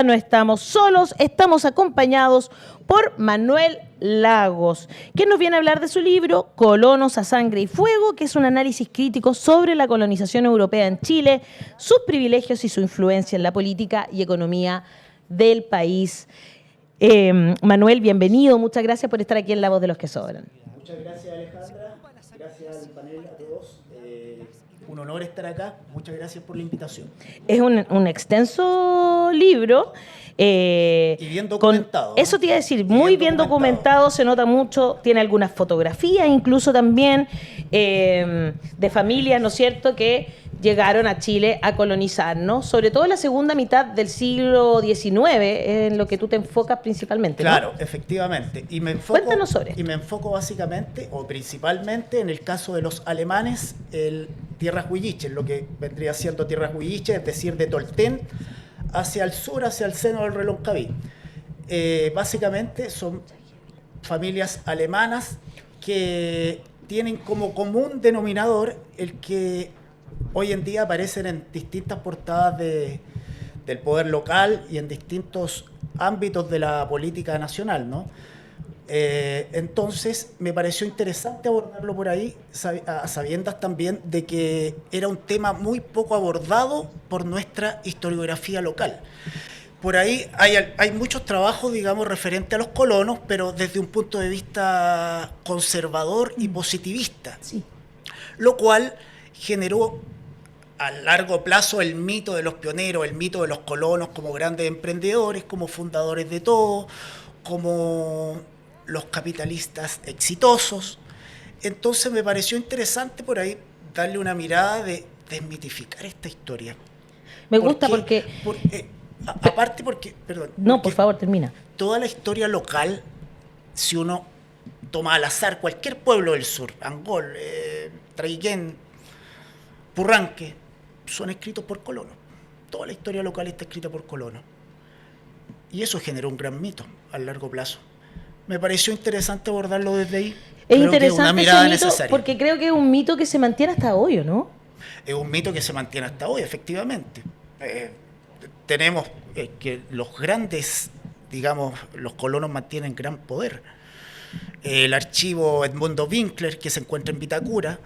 No estamos solos, estamos acompañados por Manuel Lagos, que nos viene a hablar de su libro Colonos a Sangre y Fuego, que es un análisis crítico sobre la colonización europea en Chile, sus privilegios y su influencia en la política y economía del país. Manuel, bienvenido, muchas gracias por estar aquí en La Voz de los que Sobran. Muchas gracias, Alejandra, gracias al panel, a todos. Un honor estar acá, muchas gracias por la invitación. Es un extenso libro. Y bien documentado. Eso te iba a decir, muy bien documentado, se nota mucho, tiene algunas fotografías incluso también de familias, ¿no es cierto?, que llegaron a Chile a colonizarnos, sobre todo en la segunda mitad del siglo XIX, en lo que tú te enfocas principalmente, ¿no? Claro, efectivamente. Cuéntanos sobre esto. Y me enfoco básicamente, o principalmente, en el caso de los alemanes, Tierras Huilliches, lo que vendría siendo Tierras Huilliches, es decir, de Tolten hacia el sur, hacia el seno del Reloncaví. Básicamente son familias alemanas que tienen como común denominador el que hoy en día aparecen en distintas portadas del poder local y en distintos ámbitos de la política nacional, ¿no? Entonces me pareció interesante abordarlo por ahí, a sabiendas también de que era un tema muy poco abordado por nuestra historiografía local. Por ahí hay muchos trabajos, digamos, referentes a los colonos, pero desde un punto de vista conservador y positivista, Sí. Lo cual generó a largo plazo el mito de los pioneros, el mito de los colonos como grandes emprendedores, como fundadores de todo, como los capitalistas exitosos. Entonces me pareció interesante por ahí darle una mirada de desmitificar esta historia. Me gusta porque... Aparte porque, perdón. No, porque por favor, termina. toda la historia local, si uno toma al azar cualquier pueblo del sur, Angol, Traiquén, Purranque, son escritos por colonos. Toda la historia local está escrita por colonos. Y eso generó un gran mito a largo plazo. Me pareció interesante abordarlo desde ahí. Es interesante que una mirada ese mito necesaria. porque creo que es un mito que se mantiene hasta hoy, ¿o no? Es un mito que se mantiene hasta hoy, efectivamente. Tenemos que los grandes, digamos, los colonos mantienen gran poder. El archivo Edmundo Winkler, que se encuentra en Vitacura,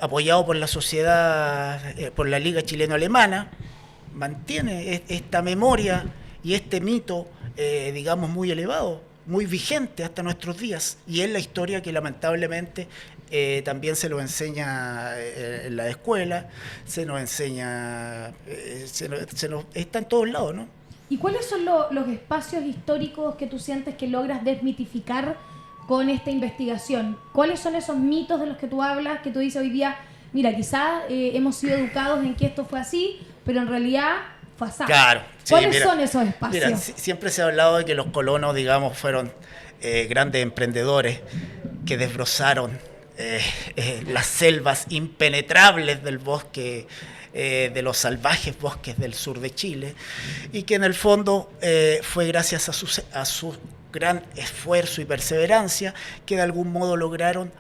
apoyado por la sociedad, por la Liga Chileno-Alemana, mantiene esta memoria y este mito, digamos, muy elevado, muy vigente hasta nuestros días. Y es la historia que lamentablemente también se nos enseña en la escuela, se nos enseña, está en todos lados, ¿no? ¿Y cuáles son los espacios históricos que tú sientes que logras desmitificar con esta investigación? ¿Cuáles son esos mitos de los que tú hablas, que tú dices hoy día, mira, quizás hemos sido educados en que esto fue así, pero en realidad fue así? Claro. Sí, ¿Cuáles son esos espacios? Mira, siempre se ha hablado de que los colonos, digamos, fueron grandes emprendedores que desbrozaron las selvas impenetrables del bosque, de los salvajes bosques del sur de Chile, y que en el fondo fue gracias a su gran esfuerzo y perseverancia que de algún modo lograron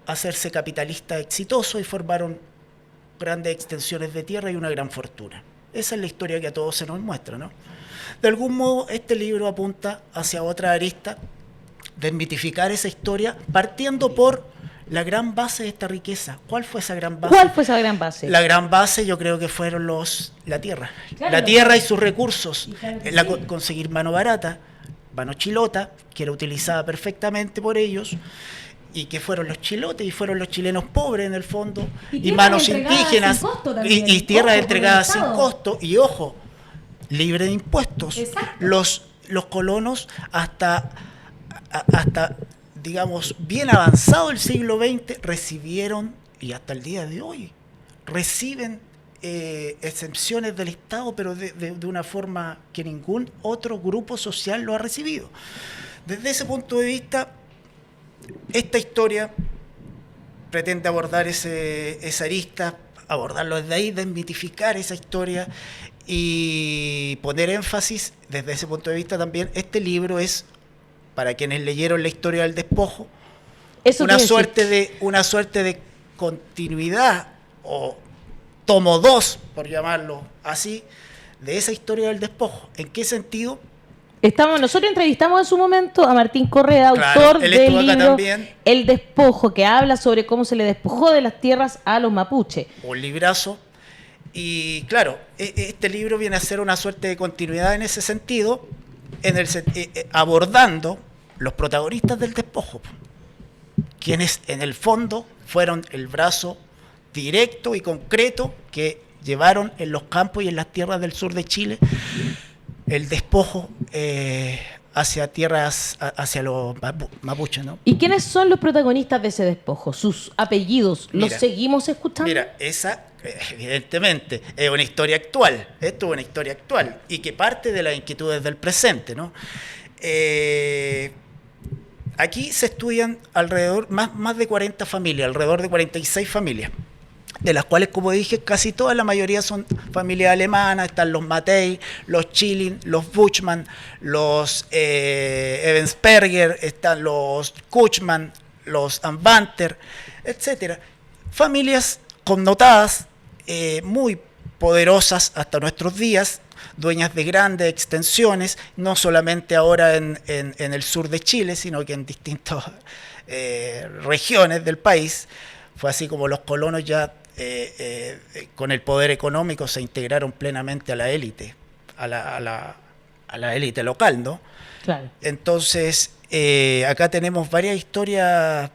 hacerse capitalistas exitosos y formaron grandes extensiones de tierra y una gran fortuna. Esa es la historia que a todos se nos muestra, ¿no? De algún modo este libro apunta hacia otra arista, desmitificar esa historia partiendo por la gran base de esta riqueza. ¿Cuál fue esa gran base? ¿Cuál fue esa gran base? La gran base yo creo que fueron la tierra. Claro. La tierra y sus recursos. Claro que sí. Conseguir mano barata, mano chilota, que era utilizada perfectamente por ellos, y que fueron los chilotes y fueron los chilenos pobres en el fondo, y manos indígenas, y tierras entregadas sin costo, y ojo, libre de impuestos. Exacto. Los colonos hasta digamos, bien avanzado el siglo XX, recibieron, y hasta el día de hoy, reciben exenciones del Estado, pero de una forma que ningún otro grupo social lo ha recibido. Desde ese punto de vista, esta historia pretende abordar esa arista, abordarlo desde ahí, desmitificar esa historia y poner énfasis desde ese punto de vista también. Este libro es, para quienes leyeron la historia del despojo, una suerte de continuidad, o tomo 2, por llamarlo así, de esa historia del despojo. ¿En qué sentido? Nosotros entrevistamos en su momento a Martín Correa, Claro, autor él del estuvo acá libro también. El Despojo, que habla sobre cómo se le despojó de las tierras a los mapuches. Un librazo. Y claro, este libro viene a ser una suerte de continuidad en ese sentido, abordando los protagonistas del despojo, quienes en el fondo fueron el brazo directo y concreto que llevaron en los campos y en las tierras del sur de Chile el despojo hacia tierras, hacia los mapuches, ¿no? ¿Y quiénes son los protagonistas de ese despojo? ¿Sus apellidos los Mira, seguimos escuchando? Mira, esa evidentemente es una historia actual, esto es una historia actual y que parte de las inquietudes del presente, ¿no? Aquí se estudian alrededor, más de 40 familias, alrededor de 46 familias, de las cuales, como dije, casi todas, la mayoría son familias alemanas. Están los Matei, los Schilling, los Buchmann, los Ebensperger, están los Kuchmann, los Anbanter, etcétera. Familias connotadas, muy poderosas hasta nuestros días, dueñas de grandes extensiones, no solamente ahora en el sur de Chile, sino que en distintas regiones del país. Fue así como los colonos ya con el poder económico se integraron plenamente a la élite, a la élite local, ¿no? Claro. Entonces, acá tenemos varias historias.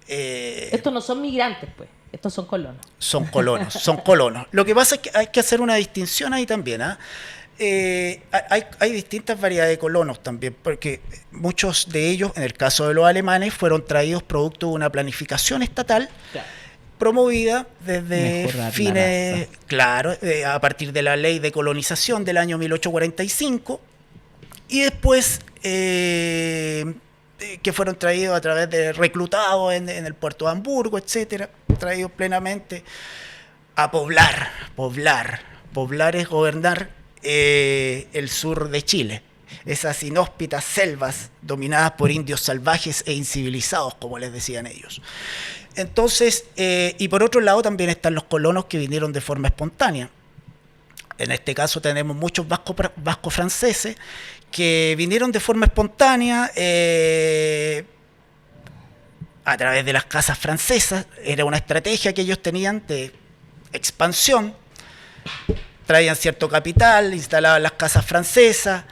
Estos no son migrantes, pues. Estos son colonos. Son colonos, son colonos. Lo que pasa es que hay que hacer una distinción ahí también, ¿ah? Hay distintas variedades de colonos también, porque muchos de ellos, en el caso de los alemanes, fueron traídos producto de una planificación estatal, claro, promovida desde mejorar fines, claro, a partir de la ley de colonización del año 1845, y después que fueron traídos a través de reclutados en el puerto de Hamburgo, etcétera, traídos plenamente a poblar. Poblar es gobernar el sur de Chile, esas inhóspitas selvas dominadas por indios salvajes e incivilizados, como les decían ellos. Entonces, y por otro lado también están los colonos que vinieron de forma espontánea. En este caso tenemos muchos vascos franceses que vinieron de forma espontánea a través de las casas francesas. Era una estrategia que ellos tenían de expansión. Traían cierto capital, instalaban las casas francesas,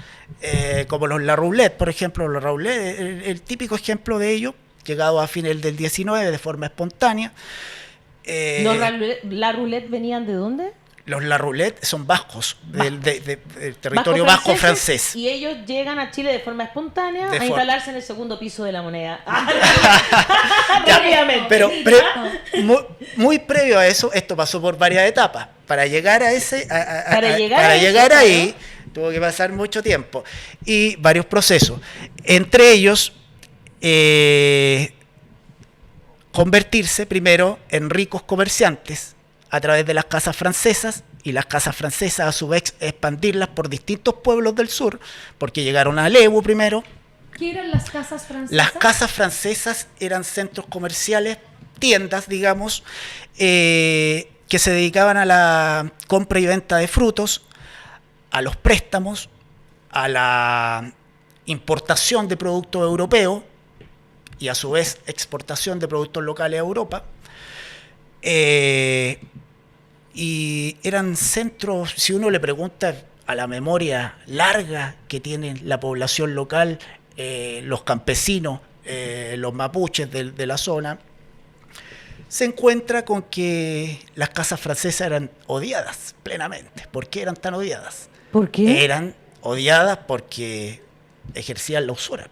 como los La Roulette, por ejemplo. Los La Roulette, el típico ejemplo de ello, llegado a fines del 19 de forma espontánea. ¿Los La Roulette venían de dónde? Los La Roulette son vascos, del territorio vasco francés. Y ellos llegan a Chile de forma espontánea a instalarse en el segundo piso de la moneda. Ya, pero muy previo a eso, esto pasó por varias etapas. Para llegar a llegar ahí, ¿no? Tuvo que pasar mucho tiempo y varios procesos. Entre ellos, convertirse primero en ricos comerciantes a través de las casas francesas, y las casas francesas a su vez expandirlas por distintos pueblos del sur, porque llegaron a Lebu primero. ¿Qué eran las casas francesas? Las casas francesas eran centros comerciales, tiendas, digamos, que se dedicaban a la compra y venta de frutos, a los préstamos, a la importación de productos europeos y a su vez exportación de productos locales a Europa. Y eran centros, si uno le pregunta a la memoria larga que tiene la población local, los campesinos, los mapuches de la zona, se encuentra con que las casas francesas eran odiadas plenamente. ¿Por qué eran tan odiadas? ¿Por qué? Eran odiadas porque ejercían la usura,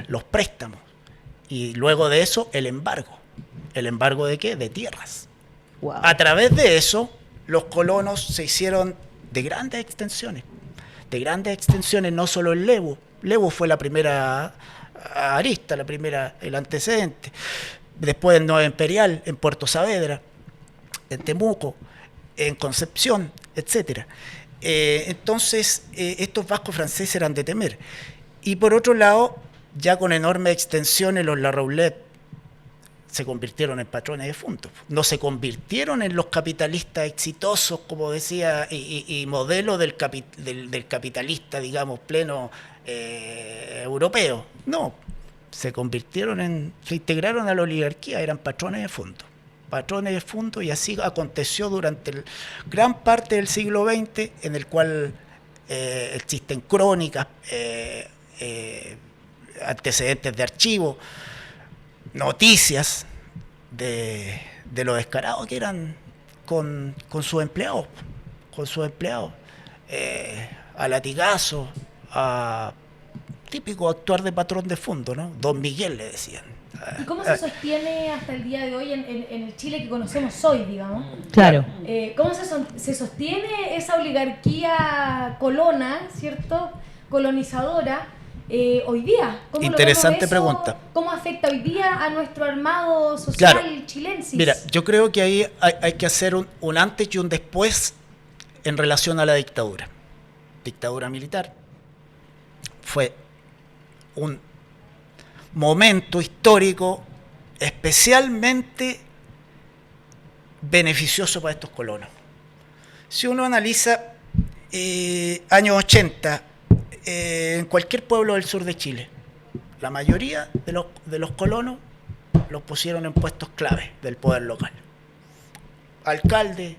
los préstamos, y luego de eso el embargo. ¿El embargo de qué? De tierras. Wow. A través de eso, los colonos se hicieron de grandes extensiones, no solo en Lebu. Lebu fue la primera arista, el antecedente. Después en Nueva Imperial, en Puerto Saavedra, en Temuco, en Concepción, etc. Entonces, estos vascos franceses eran de temer. Y por otro lado, ya con enormes extensiones, los La Roulette se convirtieron en patrones de fondos. No se convirtieron en los capitalistas exitosos, como decía, y modelo del capitalista, digamos, pleno europeo. No, se integraron a la oligarquía, eran patrones de fondos. Patrones de fondos, y así aconteció durante gran parte del siglo XX, en el cual existen crónicas, antecedentes de archivo, noticias de lo descarados que eran con sus empleados, a latigazos, a típico actuar de patrón de fondo, ¿no? Don Miguel le decían. ¿Y cómo se sostiene hasta el día de hoy en el Chile que conocemos hoy, digamos? Claro. ¿Cómo se sostiene esa oligarquía colona, ¿cierto? Colonizadora hoy día? ¿Cómo Interesante eso, pregunta. ¿Cómo afecta hoy día a nuestro armado social Claro. chilensis? Mira, yo creo que ahí hay que hacer un antes y un después en relación a la dictadura. Dictadura militar. Fue un momento histórico especialmente beneficioso para estos colonos. Si uno analiza años 80, en cualquier pueblo del sur de Chile, la mayoría de los colonos los pusieron en puestos clave del poder local. Alcalde,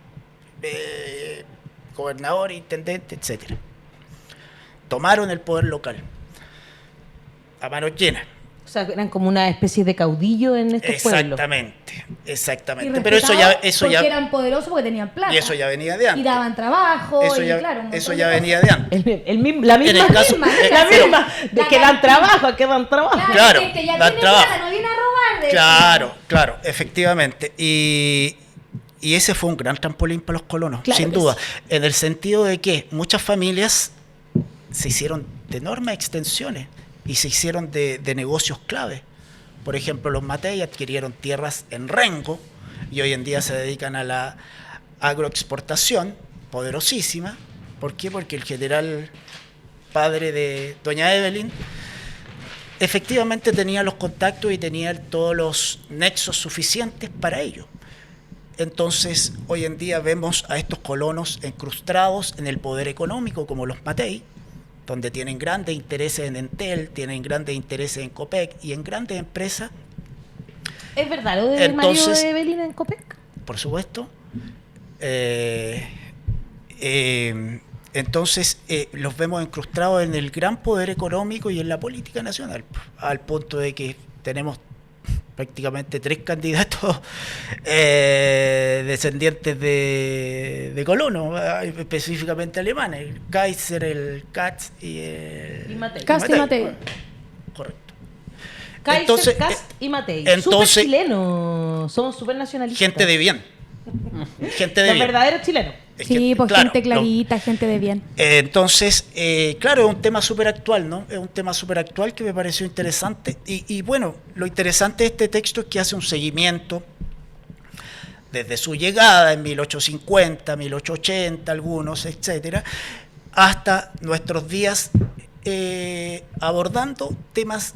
gobernador, intendente, etc. Tomaron el poder local a manos llenas. O sea, eran como una especie de caudillo en estos pueblos. Exactamente. Y Pero eso porque ya eran poderosos porque tenían plata. y eso ya venía de antes. Y daban trabajo. Eso y ya, claro, un montón eso de ya cosas. venía de antes. La misma, En el caso- la misma, de que dan trabajo, que dan trabajo. Claro, Este ya dan tiene trabajo. plata, no viene a robar. Claro, efectivamente. Y ese fue un gran trampolín para los colonos, Claro sin que duda. sí. En el sentido de que muchas familias se hicieron de enormes extensiones y se hicieron de negocios clave. Por ejemplo, los Matei adquirieron tierras en Rengo y hoy en día se dedican a la agroexportación, poderosísima. ¿Por qué? Porque el general padre de doña Evelyn efectivamente tenía los contactos y tenía todos los nexos suficientes para ello. Entonces, hoy en día vemos a estos colonos encrustados en el poder económico, como los Matei, donde tienen grandes intereses en Entel, tienen grandes intereses en Copec y en grandes empresas, ¿Es verdad lo de Mario Entonces- de Evelyn en Copec? por supuesto. Entonces, los vemos incrustados en el gran poder económico y en la política nacional, al punto de que tenemos prácticamente 3 candidatos descendientes de colonos, específicamente alemanes, el Kaiser, el Katz y el... Y Matei. Cast y Matei. Correcto. Kaiser, Entonces, Kast y Matei. entonces- Súper chilenos. Somos súper nacionalistas. Gente de bien. Gente de Los bien. verdaderos chilenos. Sí, pues Claro, gente clarita, gente de bien. Entonces, claro, es un tema súper actual, ¿no? Es un tema súper actual que me pareció interesante. Y bueno, lo interesante de este texto es que hace un seguimiento desde su llegada en 1850, 1880, algunos, etcétera, hasta nuestros días, abordando temas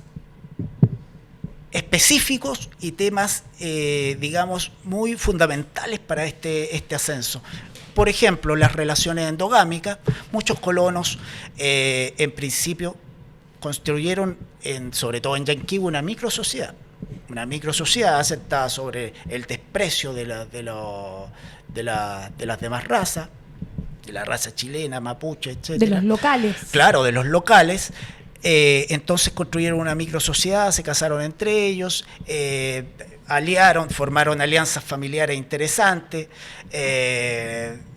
específicos y temas, digamos, muy fundamentales para este ascenso. Por ejemplo, las relaciones endogámicas. Muchos colonos, en principio, construyeron, sobre todo en Yanquihue, una microsociedad asentada sobre el desprecio de las demás razas, de la raza chilena, mapuche, etc. De los locales. Claro, de los locales. Entonces construyeron una microsociedad, se casaron entre ellos, formaron alianzas familiares interesantes,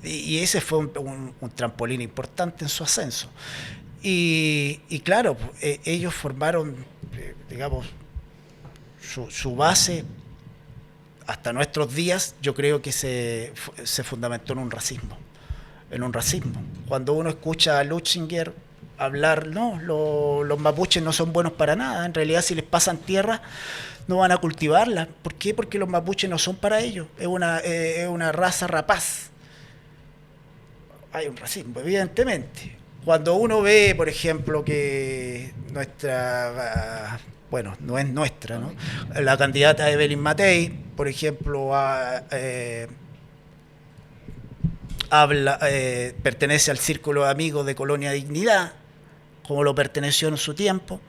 y ese fue un trampolín importante en su ascenso. Y claro, ellos formaron, digamos, su base hasta nuestros días. Yo creo que se fundamentó en un racismo. Cuando uno escucha a Lutzinger hablar, no, los mapuches no son buenos para nada, en realidad si les pasan tierra no van a cultivarla. ¿Por qué? Porque los mapuches no son para ellos, es una raza rapaz. Hay un racismo, evidentemente. Cuando uno ve, por ejemplo, que nuestra bueno, no es nuestra, ¿no? La candidata Evelyn Matei, por ejemplo, pertenece al círculo de amigos de Colonia Dignidad, como lo perteneció en su tiempo.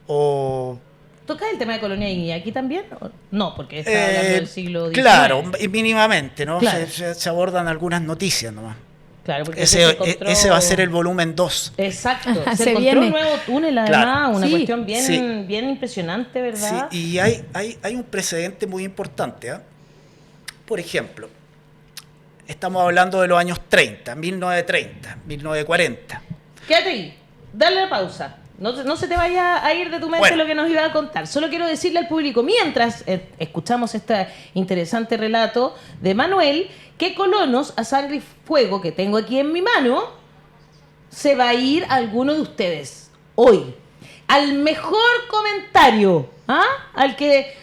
O ¿Toca el tema de Colonia Dignidad aquí también? No, porque está hablando del siglo XIX. Claro, mínimamente, ¿no? Claro. Se abordan algunas noticias nomás. Claro, porque Ese va a ser el volumen 2. Exacto. Se Se encontró viene. un nuevo túnel, además, Claro. una Sí. cuestión bien, Sí. bien impresionante, ¿verdad? Sí, y hay un precedente muy importante. Por ejemplo, estamos hablando de los años 30, 1930, 1940. Quédate ahí, dale la pausa. No se te vaya a ir de tu mente Bueno. lo que nos iba a contar. Solo quiero decirle al público, mientras escuchamos este interesante relato de Manuel, que Colonos a Sangre y Fuego, que tengo aquí en mi mano, se va a ir a alguno de ustedes hoy. Al mejor comentario, al que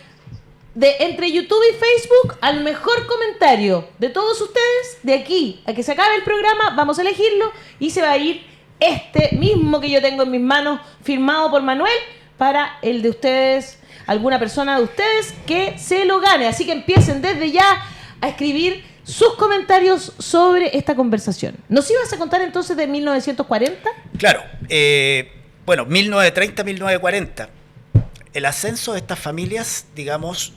entre YouTube y Facebook, al mejor comentario de todos ustedes, de aquí a que se acabe el programa, vamos a elegirlo y se va a ir este mismo que yo tengo en mis manos, firmado por Manuel, para el de ustedes, alguna persona de ustedes que se lo gane. Así que empiecen desde ya a escribir sus comentarios sobre esta conversación. ¿Nos ibas a contar entonces de 1940? Claro, bueno, 1930-1940. El ascenso de estas familias, digamos,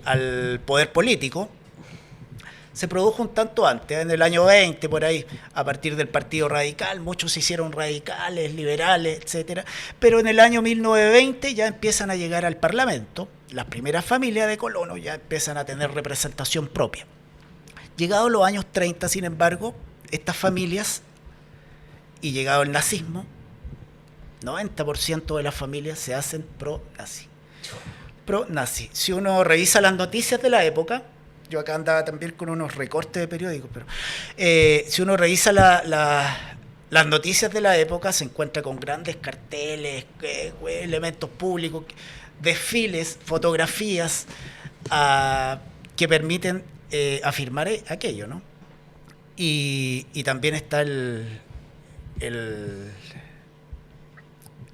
al poder político, se produjo un tanto antes, en el año 20, por ahí, a partir del Partido Radical. Muchos se hicieron radicales, liberales, etcétera. Pero en el año 1920 ya empiezan a llegar al Parlamento. Las primeras familias de colonos ya empiezan a tener representación propia. Llegados los años 30, sin embargo, estas familias, y llegado el nazismo, 90% de las familias se hacen pro-nazi. Pro-nazi. Si uno revisa las noticias de la época, yo acá andaba también con unos recortes de periódicos, pero si uno revisa las noticias de la época, se encuentra con grandes carteles, elementos públicos, desfiles, fotografías que permiten afirmar aquello, ¿no? Y también está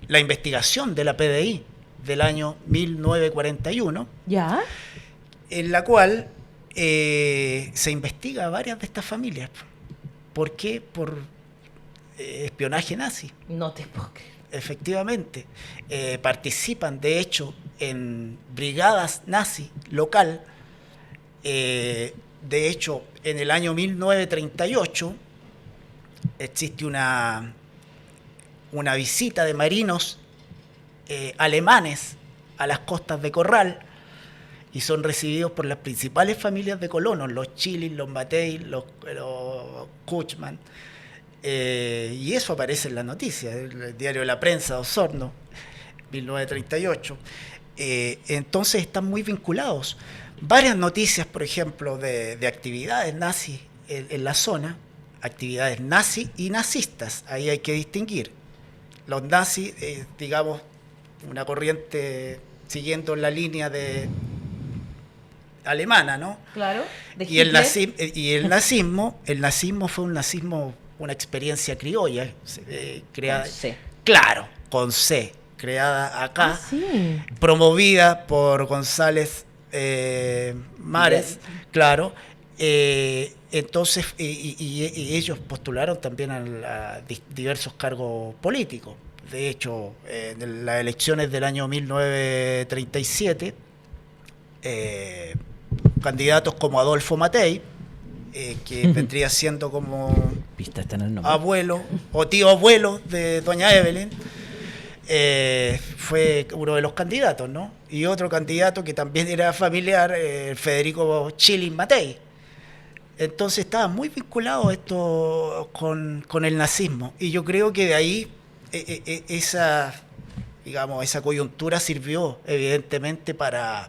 la investigación de la PDI del año 1941, ¿Ya? en la cual se investiga a varias de estas familias. ¿Por qué? Por espionaje nazi. No te puedo creer. Efectivamente. Participan, de hecho, en brigadas nazi local. De hecho, en el año 1938 existe una visita de marinos alemanes a las costas de Corral, y son recibidos por las principales familias de colonos, los Schilling, los Matei, los Kuchman, y eso aparece en la noticia, el diario de la prensa de Osorno, 1938. Entonces están muy vinculados. Varias noticias, por ejemplo, de actividades nazis en la zona, actividades nazi y nazistas, ahí hay que distinguir. Los nazis, digamos, una corriente siguiendo la línea alemana, ¿no? Claro. Y el nazismo fue un nazismo, una experiencia criolla, creada, Con C. claro, con C, creada acá, Sí. promovida por González Mares, claro. Entonces, y ellos postularon también a diversos cargos políticos. De hecho, en las elecciones del año 1937, candidatos como Adolfo Matei, que vendría siendo como Pista está en el nombre. abuelo o tío abuelo de doña Evelyn, fue uno de los candidatos, ¿no? Y otro candidato que también era familiar, Federico Schilling Matei. Entonces estaba muy vinculado esto con el nazismo, y yo creo que de ahí esa coyuntura sirvió evidentemente para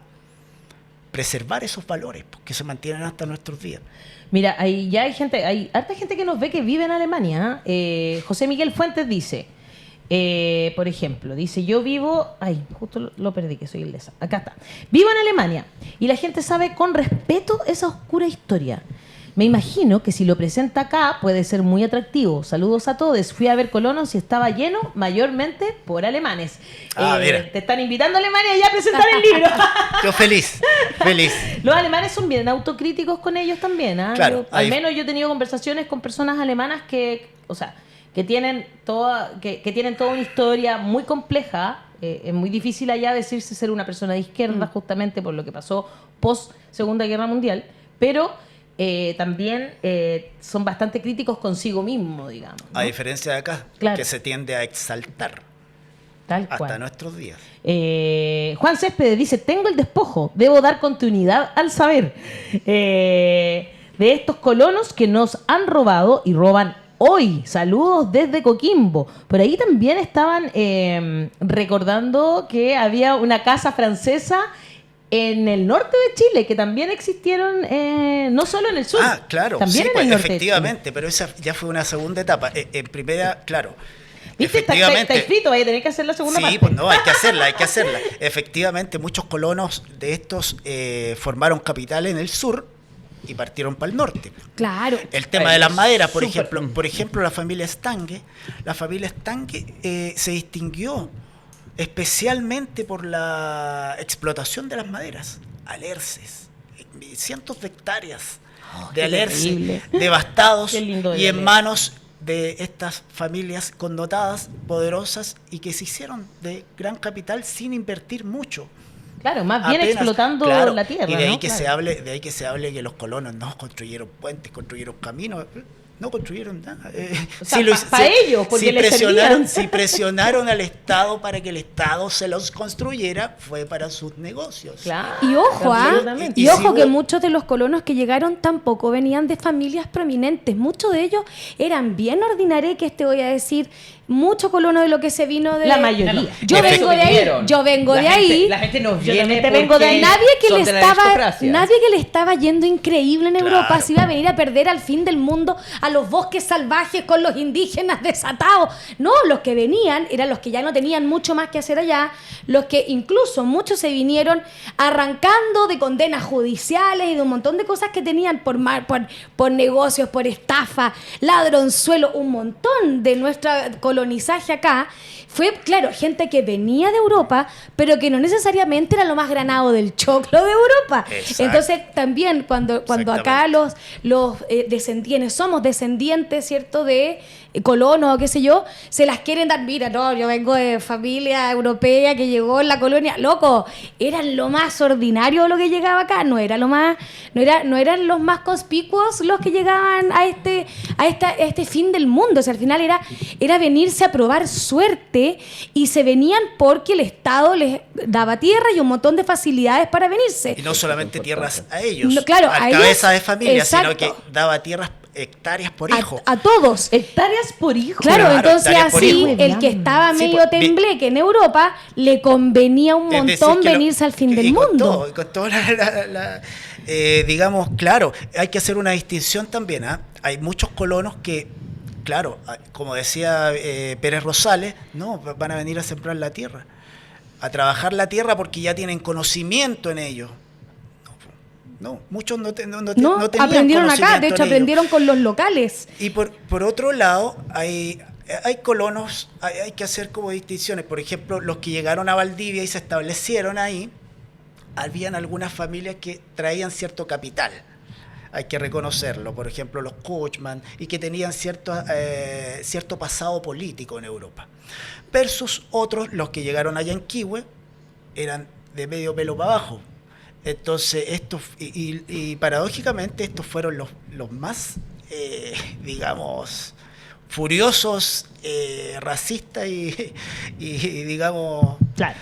preservar esos valores que se mantienen hasta nuestros días. Mira, hay harta gente que nos ve que vive en Alemania. José Miguel Fuentes dice, por ejemplo, dice, yo vivo... Ay, justo lo perdí, que soy ilesa. Acá está. Vivo en Alemania y la gente sabe con respeto esa oscura historia. Me imagino que si lo presenta acá puede ser muy atractivo. Saludos a todos. Fui a ver colonos y estaba lleno mayormente por alemanes. Mira. Te están invitando a Alemania ya a presentar el libro. Yo feliz. Los alemanes son bien autocríticos con ellos también. Claro, Al menos yo he tenido conversaciones con personas alemanas que tienen toda una historia muy compleja. Es muy difícil allá decirse ser una persona de izquierda justamente por lo que pasó post Segunda Guerra Mundial, pero también son bastante críticos consigo mismo, digamos, ¿no? A diferencia de acá, Claro. que se tiende a exaltar Tal cual. hasta nuestros días. Juan Céspedes dice, tengo el despojo, debo dar continuidad al saber de estos colonos que nos han robado y roban hoy. Saludos desde Coquimbo. Por ahí también estaban recordando que había una casa francesa en el norte de Chile, que también existieron, no solo en el sur. Ah, claro, también sí, en pues, el norte efectivamente, pero esa ya fue una segunda etapa. En primera, claro. ¿Viste? Está escrito, vaya a tener que hacer la segunda parte. Sí, pues no, hay que hacerla. Efectivamente, muchos colonos de estos formaron capital en el sur y partieron para el norte. Claro. El tema de las maderas, por Súper. ejemplo, la familia Stange se distinguió especialmente por la explotación de las maderas, alerces, cientos de hectáreas de qué alerce terrible. devastados Qué lindo de y en leer. manos de estas familias connotadas, poderosas y que se hicieron de gran capital sin invertir mucho. Claro, más bien Apenas, explotando claro, la tierra. y de ahí ¿no? que Claro. de ahí que se hable que los colonos no construyeron puentes, construyeron caminos, no construyeron nada. O sea, pa' ellos, porque les servían. si presionaron al Estado para que el Estado se los construyera, fue para sus negocios. Claro. Y ojo, Absolutamente. y Y ojo si que hubo- muchos de los colonos que llegaron tampoco venían de familias prominentes. Muchos de ellos eran bien ordinarios, te voy a decir. Mucho colono de lo que se vino de La mayoría. Yo vengo de ahí. Yo vengo de ahí. La gente nos Yo viene también te vengo de ahí. Nadie que son le de la estaba, aristocracia. nadie que le estaba yendo increíble en Claro. Europa se iba a venir a perder al fin del mundo a los bosques salvajes con los indígenas desatados. No, los que venían eran los que ya no tenían mucho más que hacer allá, los que incluso muchos se vinieron arrancando de condenas judiciales y de un montón de cosas que tenían por negocios, por estafa, ladronzuelo, un montón de nuestro colonizaje acá. Fue, claro, gente que venía de Europa, pero que no necesariamente era lo más granado del choclo de Europa. Exacto. Entonces, también cuando acá los descendientes, somos descendientes, ¿cierto?, de colonos o qué sé yo, se las quieren dar, mira, no, yo vengo de familia europea que llegó en la colonia, loco, eran lo más ordinario lo que llegaba acá, no eran los más conspicuos los que llegaban a este fin del mundo. O sea, al final era venirse a probar suerte y se venían porque el Estado les daba tierra y un montón de facilidades para venirse. Y no solamente tierras a ellos, No, claro, a a ellos, cabeza de familia, sino exacto. que daba tierras, hectáreas por hijo. A todos. Hectáreas por hijo. Claro, Claro, entonces hectáreas por así hijo. el que estaba Sí, medio pues, tembleque en Europa le convenía un Es decir, montón que venirse al fin del y con mundo. todo, y con toda digamos, claro, hay que hacer una distinción también. Hay muchos colonos que, claro, como decía Pérez Rosales, no, van a venir a sembrar la tierra, a trabajar la tierra porque ya tienen conocimiento en ello. No, muchos no tenían Aprendieron acá, conocimiento de hecho en ello. aprendieron con los locales. Y por otro lado, hay colonos, hay que hacer como distinciones. Por ejemplo, los que llegaron a Valdivia y se establecieron ahí, habían algunas familias que traían cierto capital. Hay que reconocerlo. Por ejemplo, los Kochman, y que tenían cierto pasado político en Europa. Versus otros, los que llegaron a Yanquihue, eran de medio pelo para abajo. Entonces, estos, y paradójicamente, estos fueron los más, digamos, furiosos, racistas y, digamos, Claro.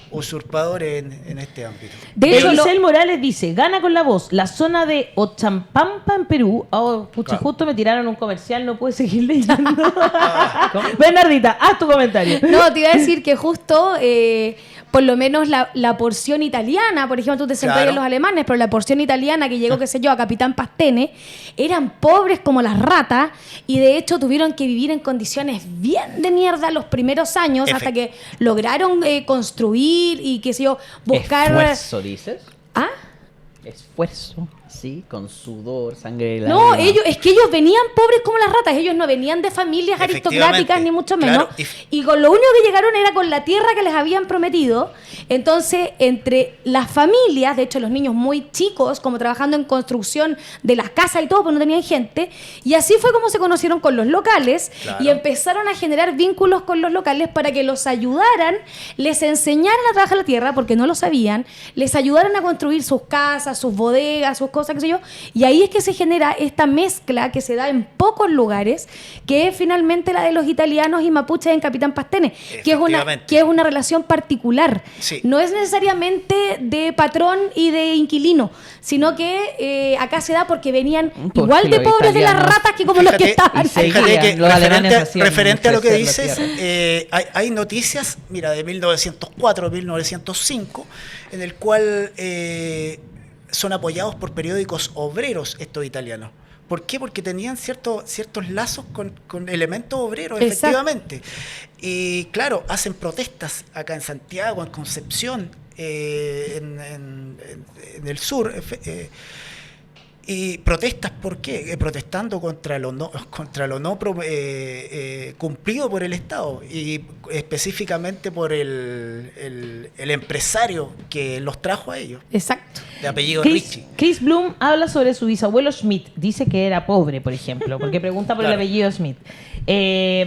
usurpadores en este ámbito. De hecho, Elisel Morales dice, gana con la voz, la zona de Ochampampa en Perú. Oh, pucha, Claro. justo me tiraron un comercial, no pude seguir leyendo. Bernardita, haz tu comentario. No, te iba a decir que justo, por lo menos la porción italiana, por ejemplo, tú te centras Claro. en los alemanes, pero la porción italiana que llegó, qué sé yo, a Capitán Pastene, eran pobres como las ratas y de hecho tuvieron que vivir en condiciones bien de mierda los primeros años hasta que lograron construir y qué sé yo, buscar... Esfuerzo, dices. ¿Ah? Esfuerzo. ¿sí? Con sudor, sangre. No, lágrimas. es que ellos venían pobres como las ratas, ellos no venían de familias aristocráticas Efectivamente, ni mucho menos, claro, y con lo único que llegaron era con la tierra que les habían prometido. Entonces, entre las familias, de hecho los niños muy chicos, como trabajando en construcción de las casas y todo, pues no tenían gente, y así fue como se conocieron con los locales, Claro. y empezaron a generar vínculos con los locales para que los ayudaran, les enseñaran a trabajar la tierra, porque no lo sabían, les ayudaran a construir sus casas, sus bodegas, sus cosas, qué sé yo, y ahí es que se genera esta mezcla que se da en pocos lugares, que es finalmente la de los italianos y mapuches en Capitán Pastene, Efectivamente. que es una relación particular. Sí. No es necesariamente de patrón y de inquilino, sino que acá se da porque venían Porque igual de los pobres de las italianos- ratas que como los que Fíjate, estaban y se- ahí. Fíjate que Los alemanes hacían referente a lo que crecer la dices, tierra. hay noticias, mira, de 1904, 1905, en el cual son apoyados por periódicos obreros estos italianos. ¿Por qué? Porque tenían ciertos lazos con elementos obreros, Exacto. efectivamente. Y claro, hacen protestas acá en Santiago, en Concepción, en el sur. Y protestas, ¿por qué? Protestando contra lo no cumplido por el Estado y específicamente por el empresario que los trajo a ellos, Exacto. de apellido Chris, Ricci. Chris Bloom habla sobre su bisabuelo Schmidt. Dice que era pobre, por ejemplo, porque pregunta por Claro. el apellido Schmidt.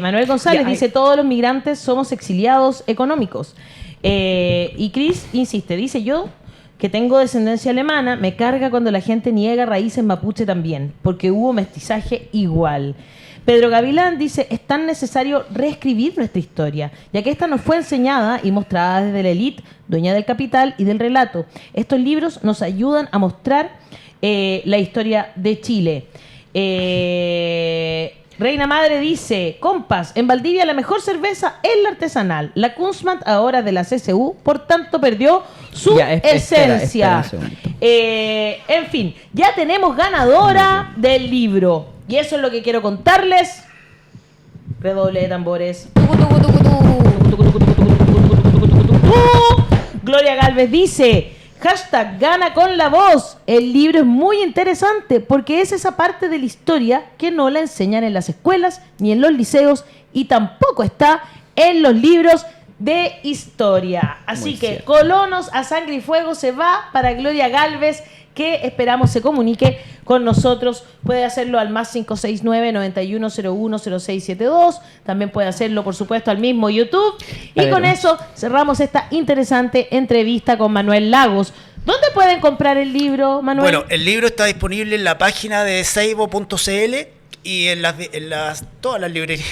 Manuel González Ya, dice, todos los migrantes somos exiliados económicos. Y Chris insiste, dice, yo que tengo descendencia alemana, me carga cuando la gente niega raíces mapuche también, porque hubo mestizaje igual. Pedro Gavilán dice, es tan necesario reescribir nuestra historia, ya que esta nos fue enseñada y mostrada desde la élite, dueña del capital y del relato. Estos libros nos ayudan a mostrar la historia de Chile. Reina Madre dice, compas, en Valdivia la mejor cerveza es la artesanal. La Kunstmann ahora de la CSU, por tanto perdió su Ya, espera esencia. un segundito. En fin, ya tenemos ganadora del libro. Y eso es lo que quiero contarles. Redoble de tambores. Gloria Galvez dice, hashtag gana con la voz. El libro es muy interesante porque es esa parte de la historia que no la enseñan en las escuelas ni en los liceos y tampoco está en los libros de historia. Así Muy que cierto. Colonos a Sangre y Fuego se va para Gloria Galvez, que esperamos se comunique con nosotros. Puede hacerlo al más 569-9101-0672. También puede hacerlo, por supuesto, al mismo YouTube. Y con Además. eso cerramos esta interesante entrevista con Manuel Lagos. ¿Dónde pueden comprar el libro, Manuel? Bueno, el libro está disponible en la página de seibo.cl y en todas las librerías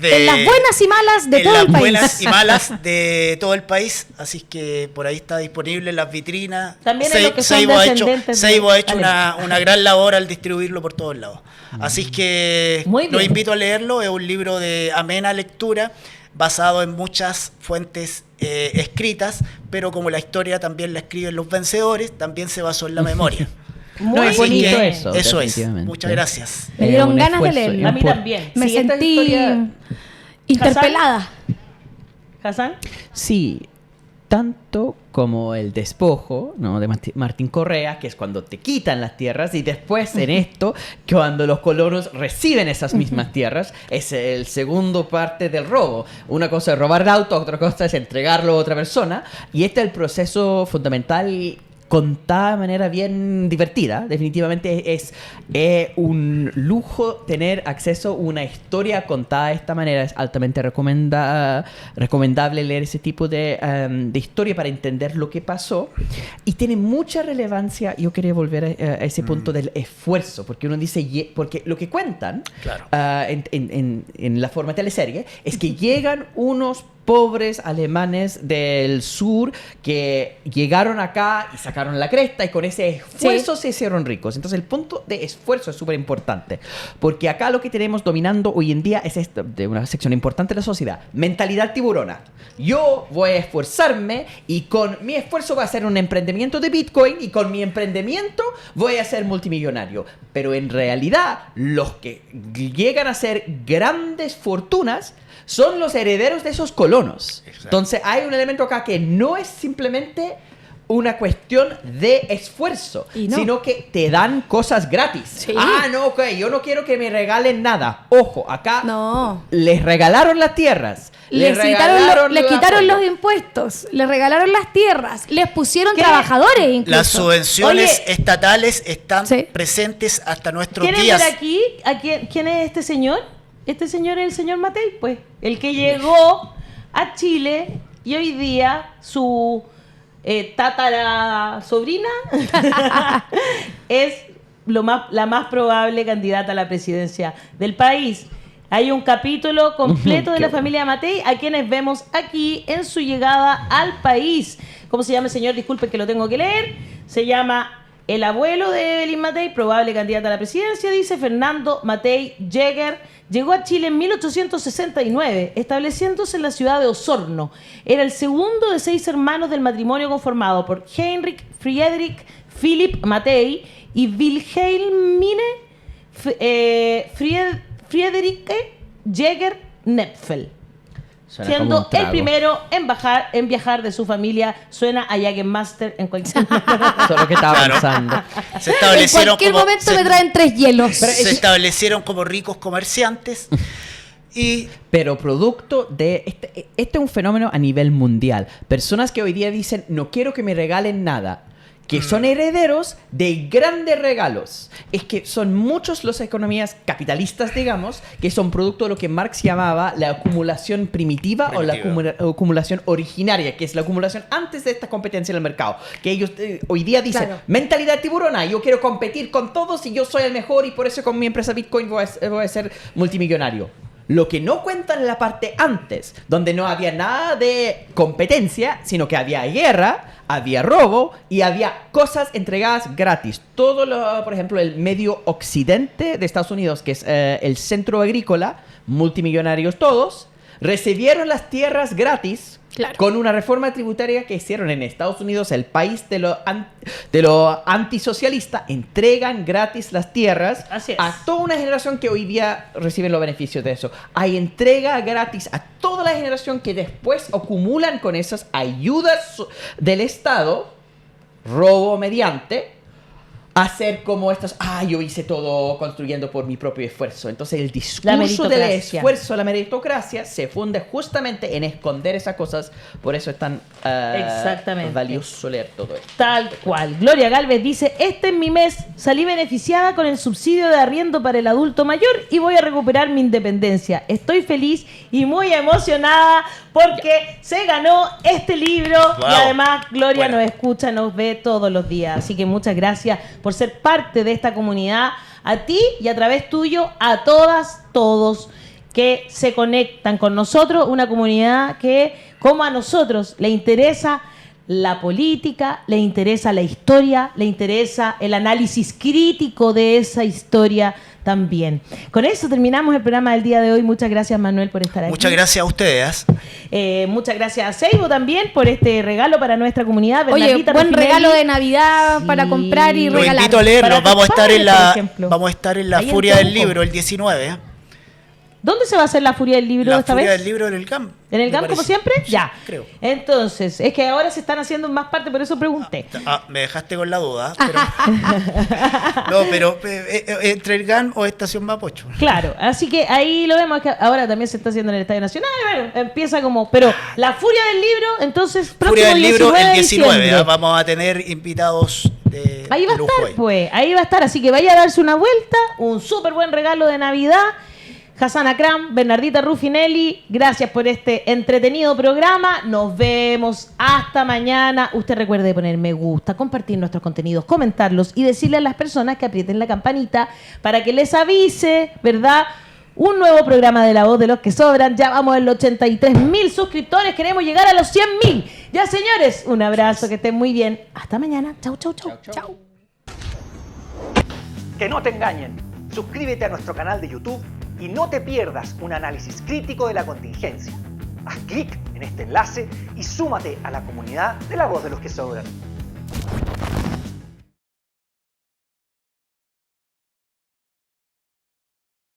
En las buenas y malas de en todo las el país. buenas y malas de todo el país, así que por ahí está disponible en las vitrinas. También en lo que son Seibo ha hecho, descendientes de Seibo ha hecho Alemania. una gran labor al distribuirlo por todos lados. Así que Muy los bien. invito a leerlo, es un libro de amena lectura, basado en muchas fuentes escritas, pero como la historia también la escriben los vencedores, también se basó en la memoria. Muy No, Así bonito que eso, eso es. definitivamente. Muchas gracias. Me dieron Un ganas de esfuerzo leerlo. A mí importante. también. Me Sí, esta sentí historia- interpelada. ¿Hassan? Sí, tanto como el despojo, ¿no?, de Martín Correa, que es cuando te quitan las tierras, y después en esto, cuando los colonos reciben esas mismas tierras, es el segundo parte del robo. Una cosa es robar el auto, otra cosa es entregarlo a otra persona, y este es el proceso fundamental contada de manera bien divertida. Definitivamente es un lujo tener acceso a una historia contada de esta manera. Es altamente recomendable leer ese tipo de historia para entender lo que pasó. Y tiene mucha relevancia. Yo quería volver a ese punto del esfuerzo, porque uno dice, porque lo que cuentan Claro. en la forma teleserie es que llegan unos pobres alemanes del sur que llegaron acá y sacaron la cresta y con ese esfuerzo se hicieron ricos. Entonces el punto de esfuerzo es súper importante, porque acá lo que tenemos dominando hoy en día es esto, de una sección importante de la sociedad: mentalidad tiburona. Yo voy a esforzarme y con mi esfuerzo voy a hacer un emprendimiento de Bitcoin y con mi emprendimiento voy a ser multimillonario. Pero en realidad los que llegan a ser grandes fortunas son los herederos de esos colonos. Exacto. Entonces hay un elemento acá que no es simplemente una cuestión de esfuerzo, Y no. sino que te dan cosas gratis. Sí. Ah, no, ok, yo no quiero que me regalen nada. Ojo, acá No. les regalaron las tierras. Les regalaron les la quitaron apoyo. los impuestos, les regalaron las tierras, les pusieron ¿Qué? trabajadores incluso. Las subvenciones Oye. estatales están Sí. presentes hasta nuestros ¿Quieren días. ver aquí? ¿Quién es este señor? Este señor es el señor Matei, pues. El que llegó a Chile y hoy día su tatara sobrina es la más probable candidata a la presidencia del país. Hay un capítulo completo de la familia Matei a quienes vemos aquí en su llegada al país. ¿Cómo se llama el señor? Disculpen que lo tengo que leer. Se llama el abuelo de Evelyn Matei, probable candidata a la presidencia, dice Fernando Matei Jäger. Llegó a Chile en 1869, estableciéndose en la ciudad de Osorno. Era el segundo de 6 hermanos del matrimonio conformado por Heinrich Friedrich Philipp Matei y Wilhelmine Friederike Jäger Nepfel. Suena como Siendo un trago. el primero en viajar de su familia. Suena a Jägermeister en cualquier Eso es lo que estaba Claro. pensando. Se En establecieron cualquier como, momento se- me traen 3 hielos. se establecieron como ricos comerciantes y Pero producto de... Este es un fenómeno a nivel mundial. Personas que hoy día dicen, no quiero que me regalen nada. Que son herederos de grandes regalos. Es que son muchos las economías capitalistas, digamos, que son producto de lo que Marx llamaba la acumulación primitiva. O la acumulación originaria, que es la acumulación antes de esta competencia en el mercado. Que ellos hoy día dicen, Claro. mentalidad tiburona, yo quiero competir con todos y yo soy el mejor y por eso con mi empresa Bitcoin voy a ser multimillonario. Lo que no cuentan en la parte antes, donde no había nada de competencia, sino que había guerra, había robo y había cosas entregadas gratis. Todo por ejemplo, el medio occidente de Estados Unidos, que es el centro agrícola, multimillonarios todos, recibieron las tierras gratis. Claro. Con una reforma tributaria que hicieron en Estados Unidos, el país de lo antisocialista, entregan gratis las tierras Así es. a toda una generación que hoy día reciben los beneficios de eso. Hay entrega gratis a toda la generación que después acumulan con esas ayudas del Estado, robo mediante, hacer como estas, yo hice todo construyendo por mi propio esfuerzo. Entonces el discurso del meritocracia. esfuerzo, la meritocracia, se funde justamente en esconder esas cosas. Por eso es tan Exactamente. valioso leer todo esto. Tal cual. Gloria Galvez dice, este es mi mes, salí beneficiada con el subsidio de arriendo para el adulto mayor y voy a recuperar mi independencia. Estoy feliz y muy emocionada porque se ganó este libro Wow. y además Gloria Bueno. nos escucha, nos ve todos los días. Así que muchas gracias por ser parte de esta comunidad, a ti y a través tuyo, a todas, todos que se conectan con nosotros, una comunidad que, como a nosotros, le interesa la política, le interesa la historia, le interesa el análisis crítico de esa historia también. Con eso terminamos el programa del día de hoy. Muchas gracias, Manuel, por estar aquí. muchas gracias a ustedes. Muchas gracias a Seibo también por este regalo para nuestra comunidad. Oye, Bernardita buen Ruffinelli. regalo de Navidad Sí. para comprar y Lo Lo regalar. invito a leerlo. Para Vamos a tus estar padres, en por la ejemplo. vamos a estar en la Ahí en Furia del Temuco. Libro el 19. ¿Dónde se va a hacer la Furia del Libro La esta Furia vez? del Libro en el GAM. ¿En el me GAM como parece. siempre? Sí, Ya. creo. Entonces, es que ahora se están haciendo más parte, por eso pregunté. Me dejaste con la duda. Pero entre el GAM o Estación Mapocho. Claro, así que ahí lo vemos, que ahora también se está haciendo en el Estadio Nacional, bueno, empieza como, pero la Furia del Libro, entonces, próximo Furia del Libro 19 el de 19. diciembre. Vamos a tener invitados de Ahí va a lujo estar, ahí. pues, ahí va a estar, así que vaya a darse una vuelta, un súper buen regalo de Navidad. Hassan Akram, Bernardita Ruffinelli, gracias por este entretenido programa. Nos vemos hasta mañana. Usted recuerde poner me gusta, compartir nuestros contenidos, comentarlos y decirle a las personas que aprieten la campanita para que les avise, ¿verdad? Un nuevo programa de La Voz de los que Sobran. Ya vamos en los 83.000 suscriptores. Queremos llegar a los 100.000. Ya, señores, un abrazo, que estén muy bien. Hasta mañana. Chau, chau, chau. Chao. Que no te engañen. Suscríbete a nuestro canal de YouTube y no te pierdas un análisis crítico de la contingencia. Haz clic en este enlace y súmate a la comunidad de La Voz de los que Sobran.